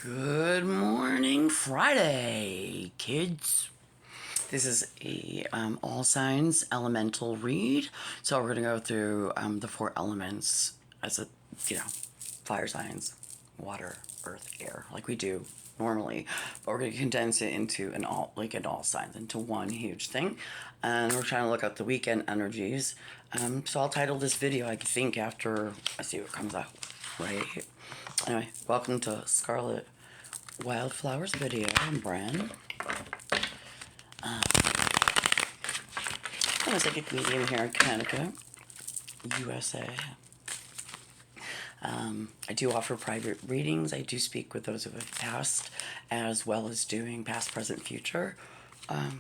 Good morning, Friday, kids. This is a all signs elemental read. So we're gonna go through the four elements as fire signs, water, earth, air, like we do normally. But we're gonna condense it into an all signs into one huge thing, and we're trying to look at the weekend energies. So I'll title this video, I think, after I see what comes out. Right. Anyway, welcome to Scarlet Wildflowers video. I'm BREN. I'm a psychic medium here in Connecticut, USA. I do offer private readings. I do speak with those who have passed, as well as doing past, present, future,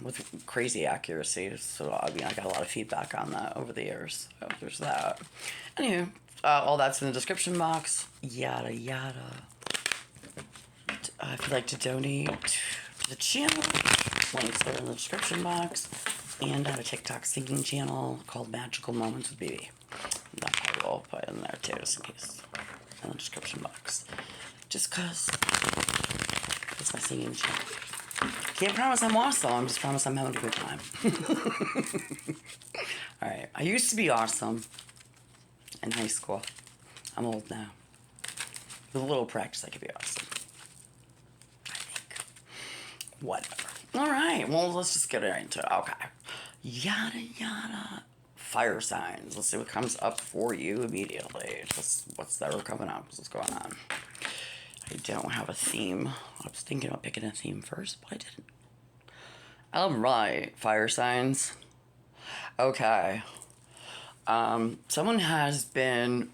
with crazy accuracy. So, I mean, I got a lot of feedback on that over the years. So there's that. Anywho, all that's in the description box. Yada, yada. If you'd like to donate to the channel, links are in the description box. And I have a TikTok singing channel called Magical Moments with BB. That I will put in there too, just in case, in the description box. Just cause it's my singing channel. Can't promise I'm awesome, I'm just promise I'm having a good time. Alright, I used to be awesome in high school. I'm old now. With a little practice, I could be awesome. I think. Whatever. Alright, well, let's just get right into it. Okay. Yada, yada. Fire signs. Let's see what comes up for you immediately. What's that coming up? What's going on? I don't have a theme. I was thinking about picking a theme first, but I didn't. Alright, fire signs. Okay. Someone has been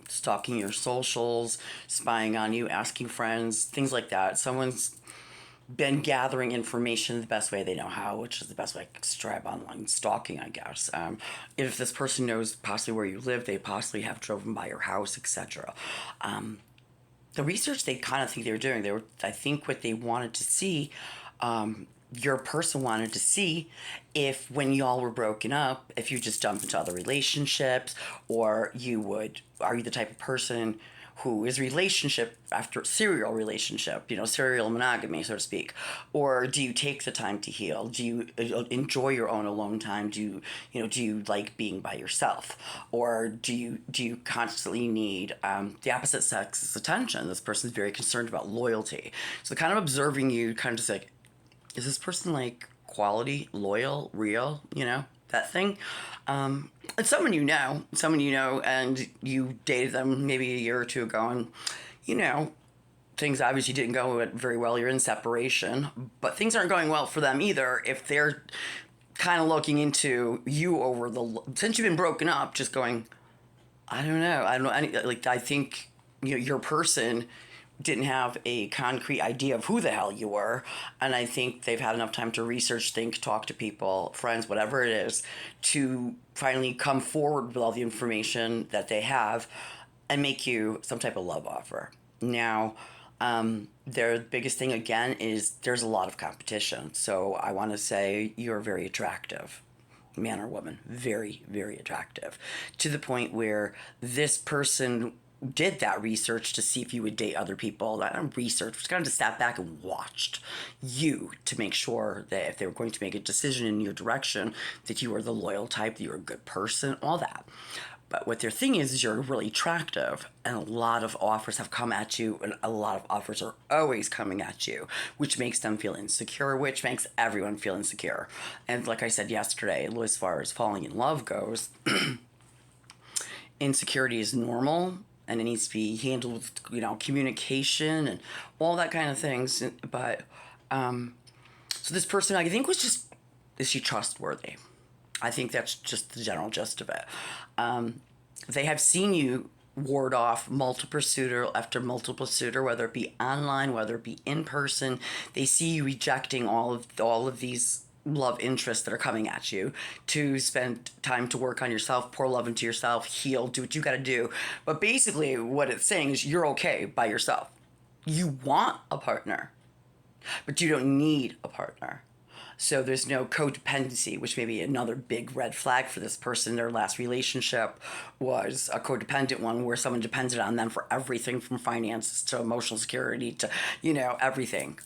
stalking your socials, spying on you, asking friends, things like that. Someone's been gathering information the best way they know how, which is the best way I can describe online stalking, I guess. If this person knows possibly where you live, they possibly have driven by your house, etc. The research they kind of think they were doing, I think what they wanted to see, your person wanted to see if when y'all were broken up, if you just jumped into other relationships, or are you the type of person who is relationship after serial relationship, serial monogamy, so to speak? Or do you take the time to heal? Do you enjoy your own alone time? Do you like being by yourself? Or do you constantly need the opposite sex's attention? This person's very concerned about loyalty. So kind of observing you, kind of just like, is this person like quality, loyal, real, that thing? It's someone you know, and you dated them maybe a year or two ago, and things obviously didn't go very well. You're in separation, but things aren't going well for them either if they're kind of looking into you since you've been broken up, just going, I don't know, I think your person didn't have a concrete idea of who the hell you were, and I think they've had enough time to research, think, talk to people, friends, whatever it is, to finally come forward with all the information that they have and make you some type of love offer. Now, their biggest thing again is there's a lot of competition, so I want to say you're very attractive, man or woman, very, very attractive, to the point where this person did that research to see if you would date other people. That research was kind of just sat back and watched you to make sure that if they were going to make a decision in your direction, that you were the loyal type, that you were a good person, all that. But what their thing is you're really attractive, and a lot of offers have come at you, and a lot of offers are always coming at you, which makes them feel insecure, which makes everyone feel insecure. And like I said yesterday, as far as falling in love goes, insecurity is normal, and it needs to be handled with, communication and all that kind of things. But, so this person, I think, is she trustworthy? I think that's just the general gist of it. They have seen you ward off multiple suitor after multiple suitor, whether it be online, whether it be in person. They see you rejecting all of these love interests that are coming at you, to spend time to work on yourself, pour love into yourself, heal, do what you got to do. But basically what it's saying is you're okay by yourself. You want a partner, but you don't need a partner. So there's no codependency, which may be another big red flag for this person. Their last relationship was a codependent one where someone depended on them for everything from finances to emotional security to, everything.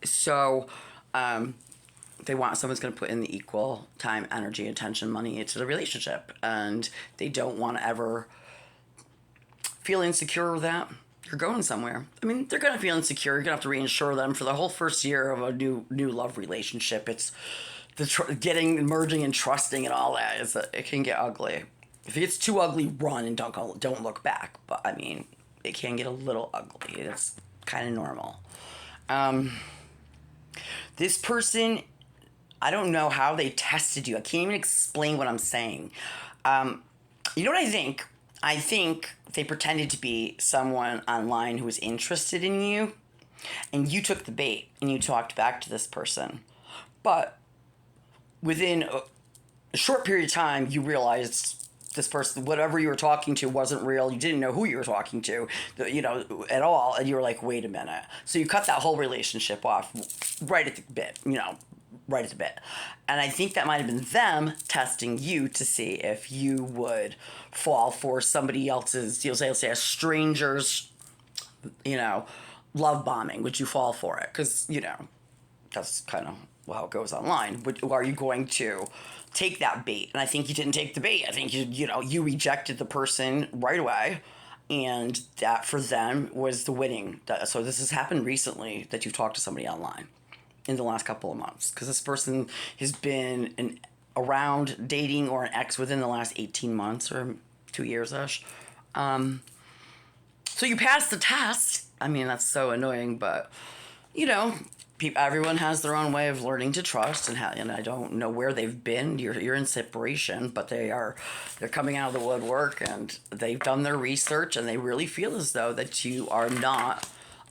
So they want someone's going to put in the equal time, energy, attention, money into the relationship. And they don't want to ever feel insecure with that. You're going somewhere. I mean, they're going to feel insecure. You're going to have to reinsure them for the whole first year of a new love relationship. It's the merging and trusting and all that. It can get ugly. If it gets too ugly, run and don't look back. But I mean, it can get a little ugly. It's kind of normal. This person, I don't know how they tested you. I can't even explain what I'm saying. You know what I think? I think they pretended to be someone online who was interested in you, and you took the bait and you talked back to this person. But within a short period of time, you realized this person, whatever you were talking to, wasn't real. You didn't know who you were talking to, at all. And you were like, wait a minute. So you cut that whole relationship off right at the bit, right at the bit. And I think that might have been them testing you to see if you would fall for somebody else's, say a stranger's, love bombing. Would you fall for it? Because, that's kind of how it goes online. Are you going to take that bait? And I think you didn't take the bait. I think you rejected the person right away. And that for them was the winning. So this has happened recently that you've talked to somebody online in the last couple of months, because this person has been around dating or an ex within the last 18 months or 2 years-ish. So you passed the test. I mean, that's so annoying, but, everyone has their own way of learning to trust, and I don't know where they've been. You're in separation, but they're coming out of the woodwork, and they've done their research, and they really feel as though that you are not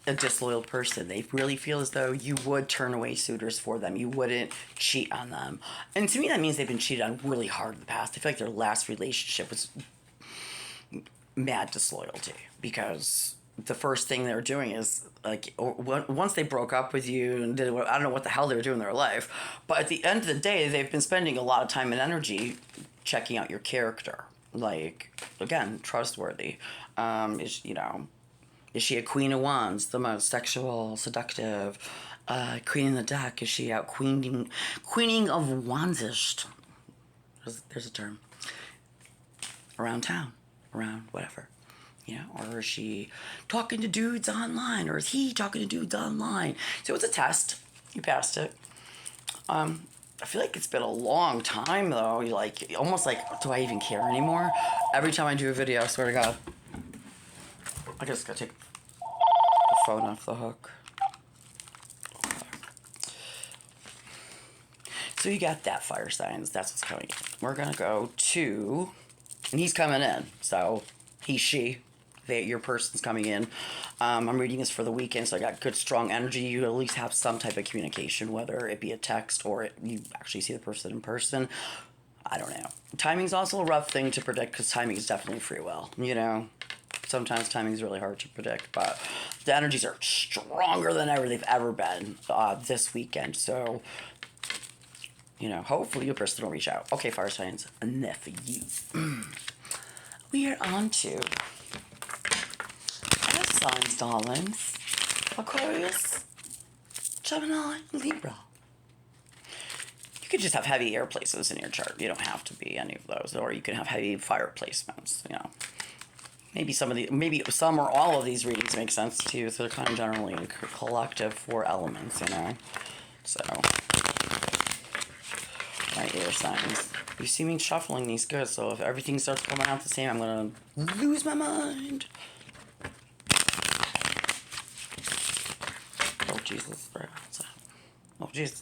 a disloyal person. They really feel as though you would turn away suitors for them. You wouldn't cheat on them. And to me, that means they've been cheated on really hard in the past. I feel like their last relationship was mad disloyalty, because the first thing they were doing is, like, once they broke up with you and I don't know what the hell they were doing in their life, but at the end of the day, they've been spending a lot of time and energy checking out your character. Like, again, trustworthy. Is she a queen of wands, the most sexual, seductive, queen in the deck? Is she out queening of wandsist? There's a term. Around town, around whatever. Or is she talking to dudes online? Or is he talking to dudes online? So it's a test. You passed it. I feel like it's been a long time, though. Almost like, do I even care anymore? Every time I do a video, I swear to God, I just gotta take the phone off the hook. So you got that, fire signs. That's what's coming in. We're gonna go to, and he's coming in. So he, she, your person's coming in. I'm reading this for the weekend, so I got good, strong energy. You at least have some type of communication, whether it be a text or you actually see the person in person. I don't know. Timing's also a rough thing to predict, because timing is definitely free will. Sometimes timing is really hard to predict, but the energies are stronger than ever they've ever been this weekend. So, hopefully your person will reach out. Okay, fire signs, enough for you. We are on to air signs, darlings. Aquarius, Gemini, Libra. You could just have heavy air places in your chart. You don't have to be any of those, or you can have heavy fire placements. Maybe some or all of these readings make sense to you. So they're kind of generally collective for elements, So, my air signs. You see me shuffling these good, so if everything starts coming out the same, I'm going to lose my mind. Oh, Jesus. Oh, Jesus.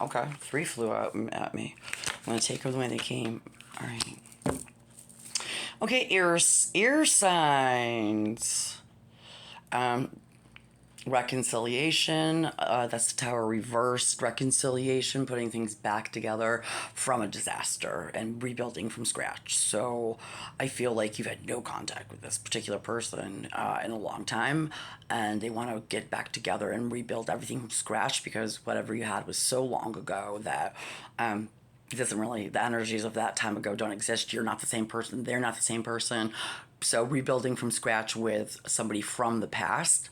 Okay, 3 flew out at me. I'm going to take them the way they came. All right. Okay, ear signs. reconciliation. That's the Tower reversed. Reconciliation, putting things back together from a disaster and rebuilding from scratch. So I feel like you've had no contact with this particular person in a long time, and they want to get back together and rebuild everything from scratch because whatever you had was so long ago that it doesn't really, the energies of that time ago don't exist. You're not the same person. They're not the same person. So rebuilding from scratch with somebody from the past.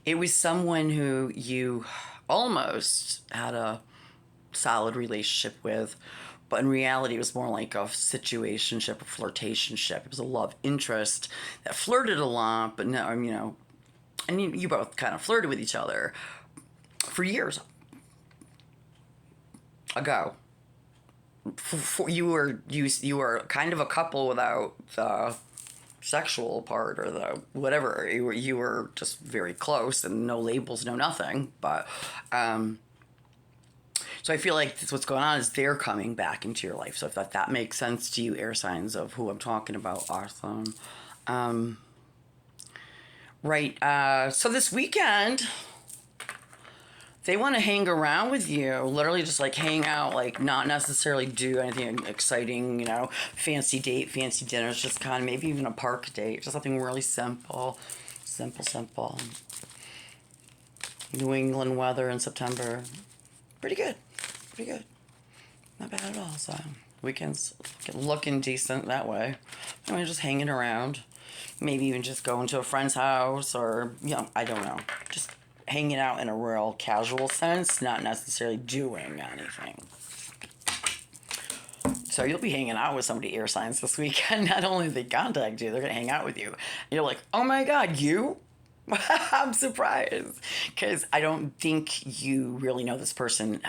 It was someone who you almost had a solid relationship with, but in reality, it was more like a situationship, a flirtationship. It was a love interest that flirted a lot, but no, and you both kind of flirted with each other for years ago. You were kind of a couple without the sexual part or the whatever. You were just very close and no labels, no nothing. But so I feel like that's what's going on is they're coming back into your life. So if that makes sense to you, air signs of who I'm talking about, awesome. Right. So this weekend they want to hang around with you, literally just like hang out, like not necessarily do anything exciting, fancy date, fancy dinners, just kind of maybe even a park date, just something really simple, simple. New England weather in September, pretty good, not bad at all. So weekends looking decent that way. Just hanging around, maybe even just going to a friend's house or I don't know, just hanging out in a real casual sense, not necessarily doing anything. So you'll be hanging out with somebody air signs this weekend. Not only do they contact you, they're going to hang out with you. And you're like, oh my God, you? I'm surprised. Because I don't think you really know this person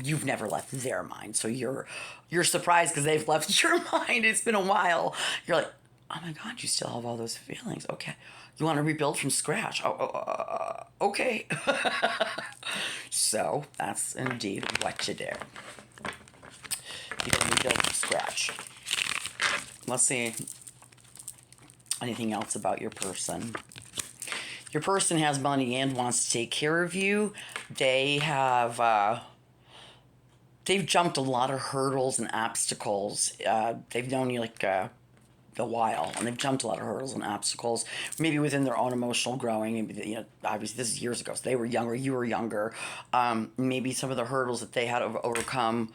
you've never left their mind. So you're surprised because they've left your mind. It's been a while. You're like, oh my God, you still have all those feelings. Okay. You want to rebuild from scratch. Okay. So that's indeed what you do. You can rebuild from scratch. Let's see anything else about your person. Your person has money and wants to take care of you. They have... they've jumped a lot of hurdles and obstacles. They've known you like... a while, and they've jumped a lot of hurdles and obstacles, maybe within their own emotional growing. Maybe, obviously this is years ago, so they were younger, you were younger. Maybe some of the hurdles that they had to overcome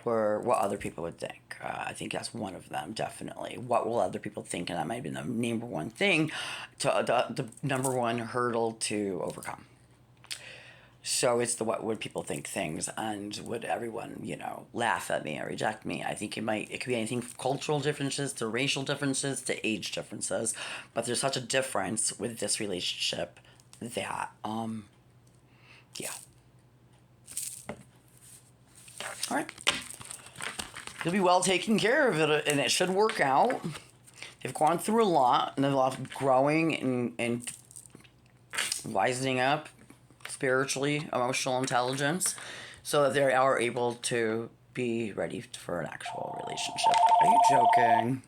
were what other people would think. I think that's one of them, definitely. What will other people think? And that might have been the number one thing, the number one hurdle to overcome. So it's the what would people think things, and would everyone, laugh at me or reject me? I think it could be anything from cultural differences to racial differences to age differences, but there's such a difference with this relationship that, yeah. All right. You'll be well taken care of it, and it should work out. They've gone through a lot, and a lot of growing and wisening up, spiritually, emotional intelligence, so that they are able to be ready for an actual relationship. Are you joking?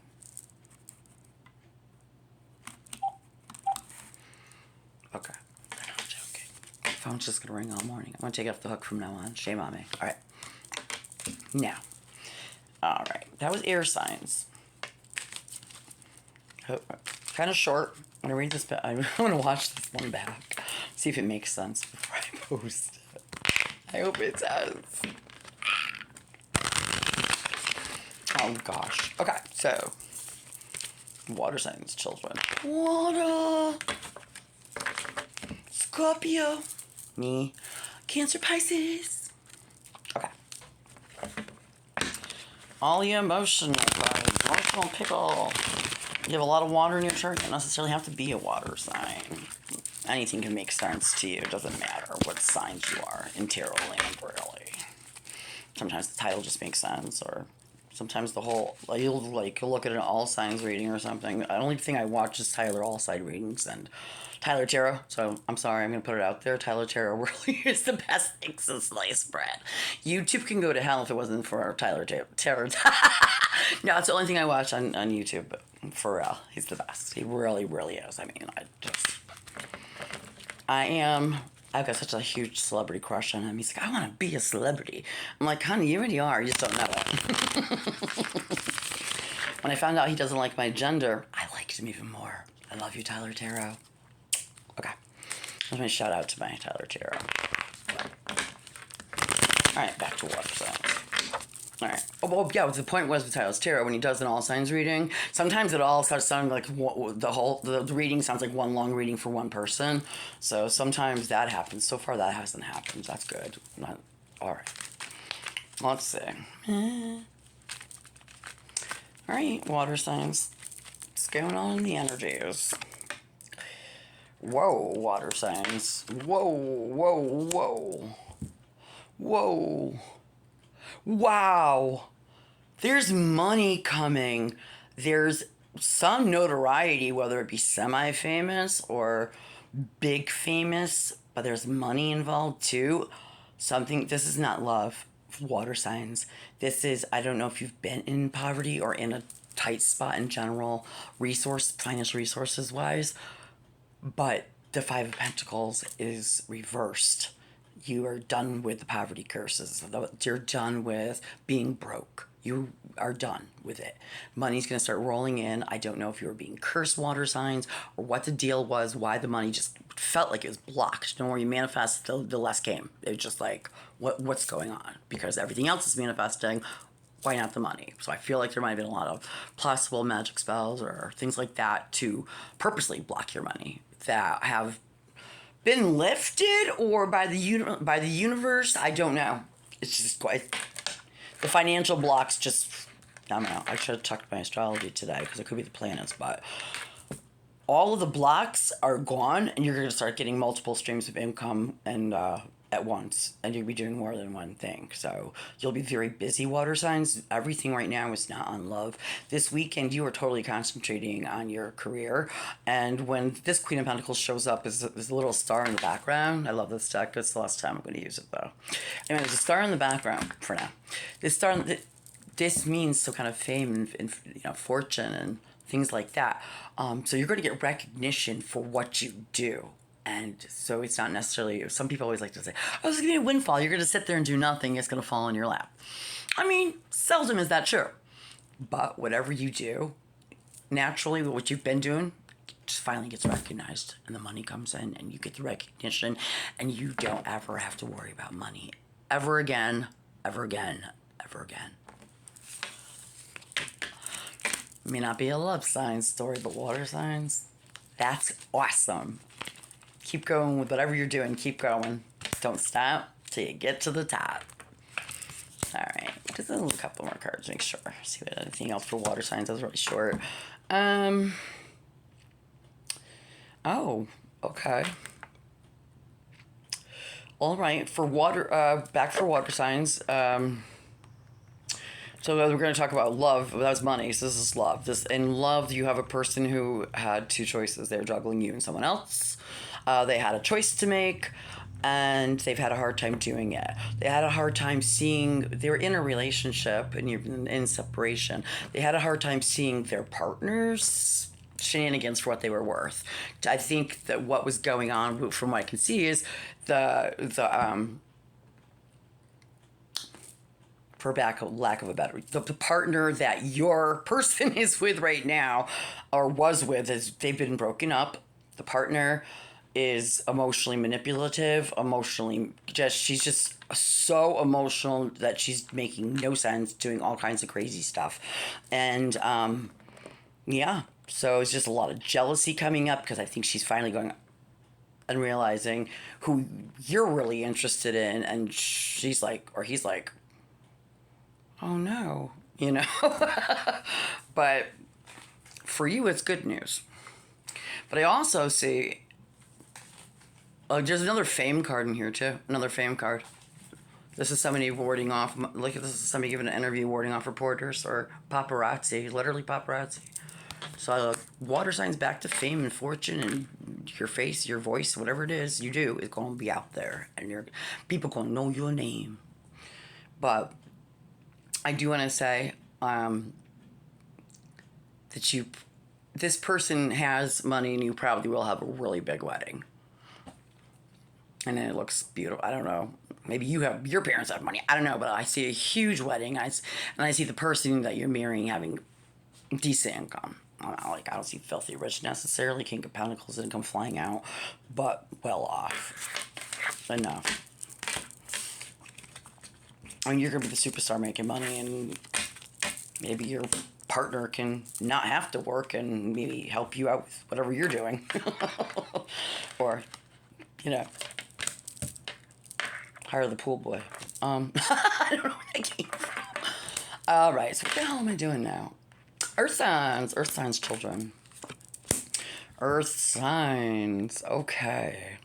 Okay. I'm not joking. The phone's just gonna ring all morning. I'm gonna take it off the hook from now on. Shame on me. Alright. Now. Alright. That was air signs. Kind of short. I'm gonna read this back. I'm gonna watch this one back. See if it makes sense before I post it. I hope it does. Oh gosh. Okay, so water signs, children. Water. Scorpio. Me. Cancer, Pisces. Okay. All your emotional pickle. You have a lot of water in your chart. You don't necessarily have to be a water sign. Anything can make sense to you. It doesn't matter what signs you are in tarot land, really. Sometimes the title just makes sense, or sometimes the whole, you'll look at an all signs reading or something. The only thing I watch is Tyler all sign readings and Tyler Tarot. So I'm sorry, I'm gonna put it out there. Tyler Tarot really is the best thing since sliced bread. YouTube can go to hell if it wasn't for Tyler Tarot. No, it's the only thing I watch on YouTube. But for real, he's the best. He really, really is. I mean, I've got such a huge celebrity crush on him. He's like, I want to be a celebrity. I'm like, honey, you already are. You just don't know it. When I found out he doesn't like my gender, I liked him even more. I love you, Tyler Taro. Okay. That's my shout out to my Tyler Taro. Alright, back to water signs. Alright. Oh, well, yeah, the point was with Tyler Taro, when he does an all signs reading, sometimes it all starts sounding like the reading sounds like one long reading for one person. So sometimes that happens. So far, that hasn't happened. That's good. Alright. Let's see. Alright, water signs. What's going on in the energies? Whoa, water signs. Whoa, whoa, whoa. Whoa. Wow. There's money coming. There's some notoriety, whether it be semi-famous or big famous, but there's money involved too. This is not love, water signs. This is, I don't know if you've been in poverty or in a tight spot in general, financial resources wise, but the Five of Pentacles is reversed. You are done with the poverty curses. You're done with being broke. You are done with it. Money's going to start rolling in. I don't know if you were being cursed, water signs, or what the deal was, why the money just felt like it was blocked. The more you manifest, the less came. It's just like, what's going on? Because everything else is manifesting. Why not the money? So I feel like there might have been a lot of possible magic spells or things like that to purposely block your money that have been lifted or by the universe. I don't know. It's just quite the financial blocks. Just I don't know. I should have checked my astrology today because it could be the planets, but all of the blocks are gone, and you're going to start getting multiple streams of income and at once, and you'll be doing more than one thing. So you'll be very busy, water signs. Everything right now is not on love. This weekend, you are totally concentrating on your career, and when this Queen of Pentacles shows up, is a little star in the background. I love this deck. It's the last time I'm going to use it, though. Anyway, there's a star in the background for now. This means some kind of fame and fortune and things like that. So you're going to get recognition for what you do. And so it's not necessarily, some people always like to say, oh, this is going to be a windfall. You're going to sit there and do nothing. It's going to fall in your lap. I mean, seldom is that true. But whatever you do, naturally, what you've been doing just finally gets recognized. And the money comes in and you get the recognition. And you don't ever have to worry about money ever again, ever again, ever again. May not be a love sign story, but water signs, that's awesome. Keep going with whatever you're doing. Keep going. Don't stop till you get to the top. All right. Just a couple more cards. Make sure. See if anything else for water signs. That was really short. Oh, okay. All right. For water, back for water signs. So we're going to talk about love. That was money. So this is love. In love, you have a person who had two choices. They're juggling you and someone else. They had a choice to make, and they've had a hard time doing it. They had a hard time seeing, they were in a relationship and you're in separation. They had a hard time seeing their partner's shenanigans for what they were worth. I think that what was going on, from what I can see, is for lack of a better, the partner that your person is with right now, or was with, they've been broken up. The partner is emotionally manipulative, she's just so emotional that she's making no sense, doing all kinds of crazy stuff. And, yeah, so it's just a lot of jealousy coming up, because I think she's finally going and realizing who you're really interested in, and she's like, or he's like, oh no, But for you, it's good news. But I also see, there's another fame card in here too. Another fame card. This is somebody warding off, this is somebody giving an interview warding off reporters or paparazzi, literally paparazzi. So water signs, back to fame and fortune, and your face, your voice, whatever it is you do is going to be out there, and people going to know your name. But I do want to say that this person has money, and you probably will have a really big wedding. and it looks beautiful. I don't know. Maybe your parents have money. I don't know, but I see a huge wedding. And I see the person that you're marrying having decent income. I don't see filthy rich necessarily. King of Pentacles didn't come flying out, but well off enough. I mean, you're gonna be the superstar making money, and maybe your partner can not have to work and maybe help you out with whatever you're doing, or you know, hire the pool boy. I don't know where that came from. All right, so what the hell am I doing now? Earth signs, children. Earth signs. Okay.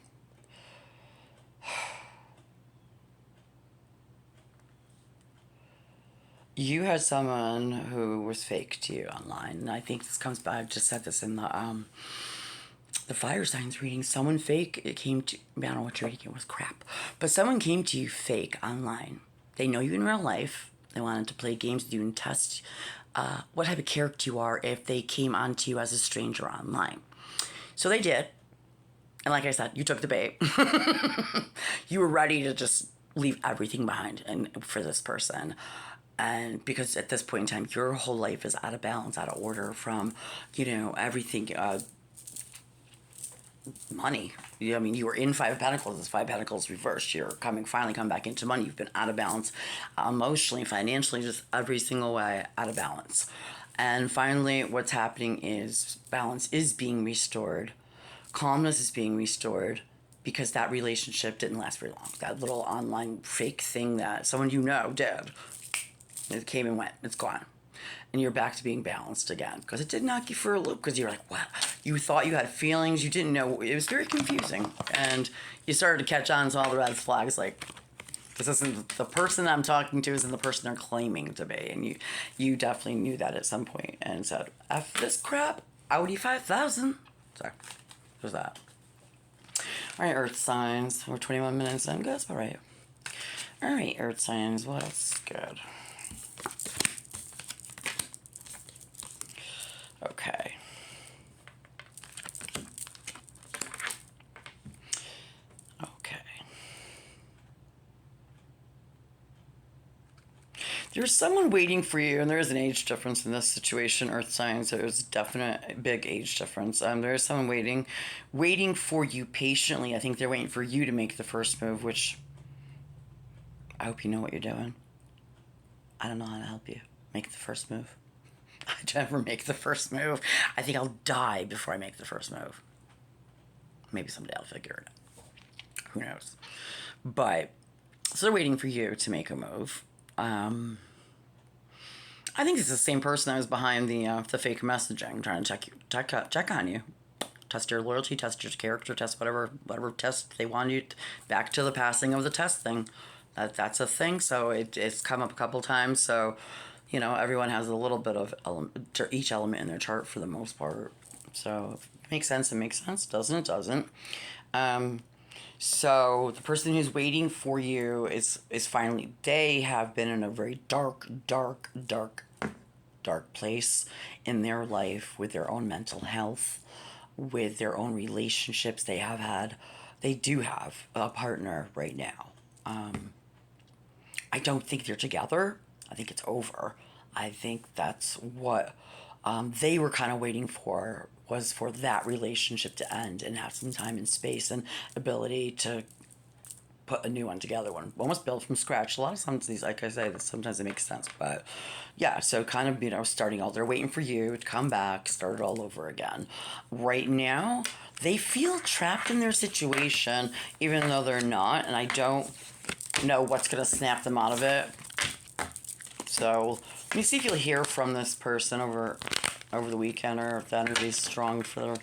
You had someone who was fake to you online, and I think this comes back. I just said this in the fire signs reading. Someone fake. It came to. I don't know what reading it was. Crap. But someone came to you fake online. They know you in real life. They wanted to play games with you and test what type of character you are if they came onto you as a stranger online. So they did. And like I said, you took the bait. You were ready to just leave everything behind and for this person. And because at this point in time, your whole life is out of balance, out of order from, everything, money. I mean, you were in Five of Pentacles. It's Five of Pentacles reversed. You're finally come back into money. You've been out of balance emotionally, financially, just every single way out of balance. And finally, what's happening is balance is being restored. Calmness is being restored because that relationship didn't last very long. That little online fake thing that someone did, it came and went. It's gone. And you're back to being balanced again. Because it did knock you for a loop. Because you're like, what? You thought you had feelings. You didn't know. It was very confusing. And you started to catch on to all the red flags. Like, this isn't the person I'm talking to isn't the person they're claiming to be. And you definitely knew that at some point. And said, F this crap. Audi 5000. So, there's that. All right, Earth signs. We're 21 minutes in. Good. That's all right. All right, Earth signs. What else is good? Okay. Okay. There's someone waiting for you, and there is an age difference in this situation, Earth signs. There's a definite big age difference. There is someone waiting for you patiently. I think they're waiting for you to make the first move, which I hope you know what you're doing. I don't know how to help you make the first move. I never make the first move. I think I'll die before I make the first move. Maybe someday I'll figure it out. Who knows? But, so they're waiting for you to make a move. I think it's the same person that was behind the fake messaging, trying to check on you. Test your loyalty, test your character, test whatever test they want you back to the passing of the test thing. That's a thing, so it's come up a couple times, so everyone has a little bit of each element in their chart for the most part. So if it makes sense, it makes sense. Doesn't, it doesn't. So the person who's waiting for you is finally, they have been in a very dark place in their life with their own mental health, with their own relationships they do have a partner right now. I don't think they're together. I think it's over. I think that's what they were kind of waiting for, was for that relationship to end and have some time and space and ability to put a new one together, one almost built from scratch. A lot of times these, like I say, sometimes it makes sense, but yeah, so kind of, starting all, they're waiting for you to come back, start it all over again. Right now, they feel trapped in their situation, even though they're not, and I don't know what's going to snap them out of it. So let me see if you'll hear from this person over the weekend, or if the energy's strong for you're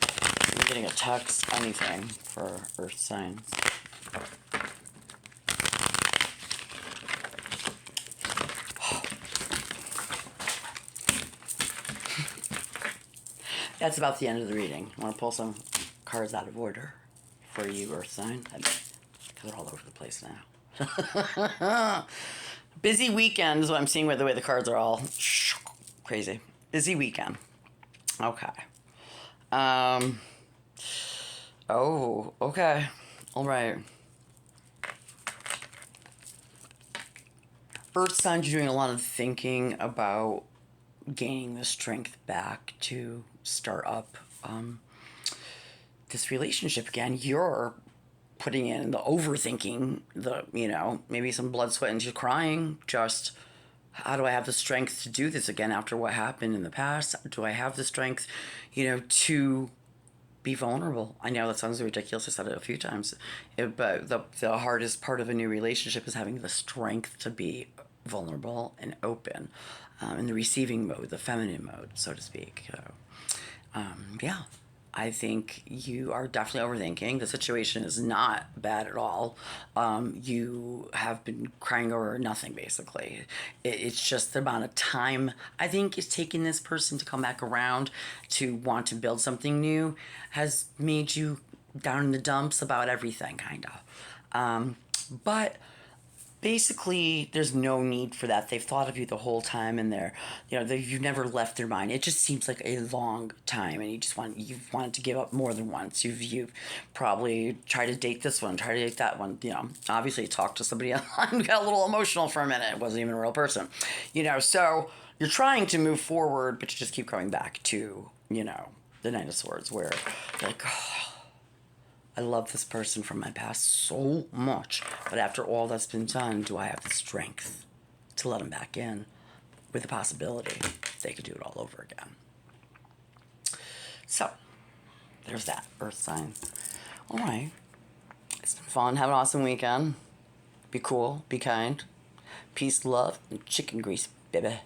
getting a text, anything for Earth signs. That's about the end of the reading. I want to pull some cards out of order for you, Earth sign. Because they're all over the place now. Busy weekend is what I'm seeing with the way the cards are all crazy. Busy weekend. Okay. Oh, okay. All right. Earth signs, you're doing a lot of thinking about gaining the strength back to start up this relationship again. You're putting in the overthinking, maybe some blood, sweat, and tears, crying. Just, how do I have the strength to do this again after what happened in the past? Do I have the strength, to be vulnerable? I know that sounds ridiculous. I said it a few times, but the hardest part of a new relationship is having the strength to be vulnerable and open, in the receiving mode, the feminine mode, so to speak. Yeah, I think you are definitely overthinking. The situation is not bad at all. You have been crying over nothing, basically. It's just the amount of time I think is taking this person to come back around to want to build something new has made you down in the dumps about everything, kind of. But basically there's no need for that. They've thought of you the whole time, and you've never left their mind. It just seems like a long time, and you've wanted to give up more than once. You've probably tried to date this one, try to date that one, obviously talked to somebody online, got a little emotional for a minute. It wasn't even a real person, so you're trying to move forward, but you just keep coming back to the Knight of Swords, where you're like, oh, I love this person from my past so much, but after all that's been done, do I have the strength to let them back in with the possibility they could do it all over again? So, there's that, Earth sign. All right. It's been fun. Have an awesome weekend. Be cool. Be kind. Peace, love, and chicken grease, baby.